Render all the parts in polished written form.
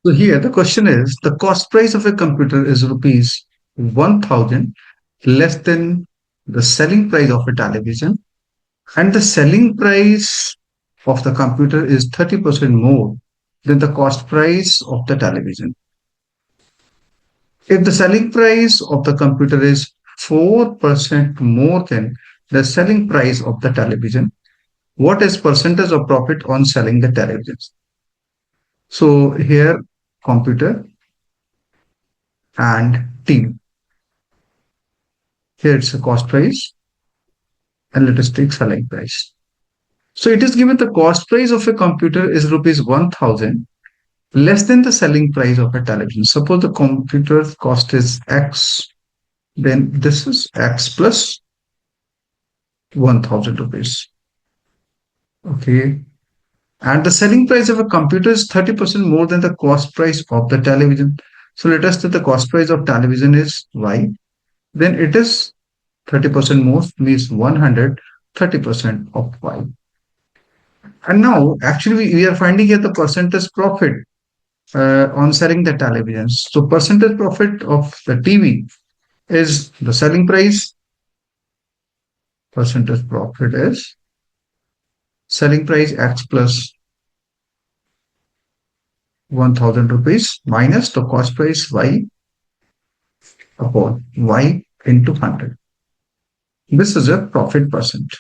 So here the question is the cost price of a computer is rupees 1000 less than the selling price of a television, and the selling price of the computer is 30% more than the cost price of the television. If the selling price of the computer is 4% more than the selling price of the television, what is percentage of profit on selling the televisions? So here computer and TV. Here it's a cost price and let us take selling price. So it is given the cost price of a computer is rupees 1000 less than the selling price of a television. Suppose the computer cost is X, then this is X plus 1000 rupees. Okay. And the selling price of a computer is 30% more than the cost price of the television. So let us say the cost price of television is Y, then it is 30% more, means 130% of Y. And now, actually, we are finding here the percentage profit on selling the televisions. So, percentage profit of the TV is the selling price. Percentage profit is selling price X plus 1000 rupees minus the cost price Y upon Y into 100. This is a profit percent.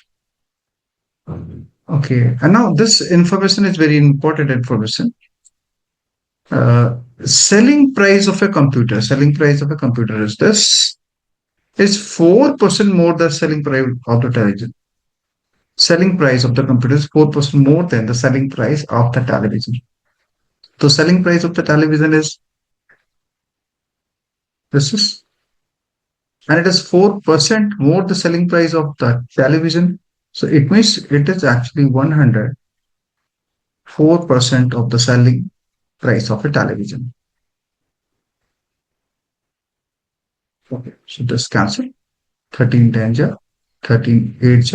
Okay, and now this information is very important information. Selling price of a computer, selling price of a computer is this, is 4% more than selling price of the television. Selling price of the computer is 4% more than the selling price of the television. So selling price of the television is this is, and it is 4% more the selling price of the television. So it means it is actually 104% of the selling price of a television. Okay, so this cancel 13 danger, 13 8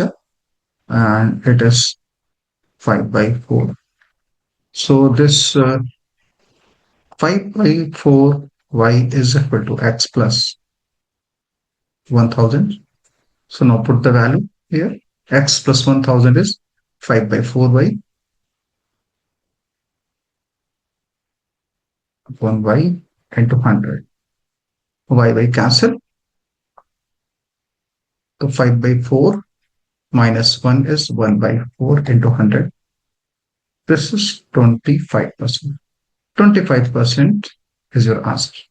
and it is 5 by 4. So this 5 by 4 y is equal to x plus 1000. So now put the value here. X plus 1000 is 5 by 4y upon y into 100. Y cancel. So 5 by 4 minus 1 is 1 by 4 into 100. This is 25%. 25% is your answer.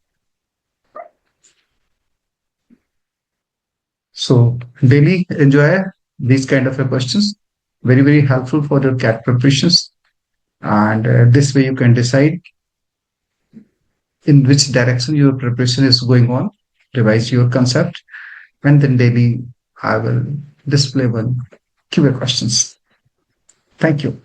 So daily enjoy these kind of questions. Very, very helpful for your CAT preparations. And this way you can decide in which direction your preparation is going on, revise your concept, and then daily I will display one Q&A questions. Thank you.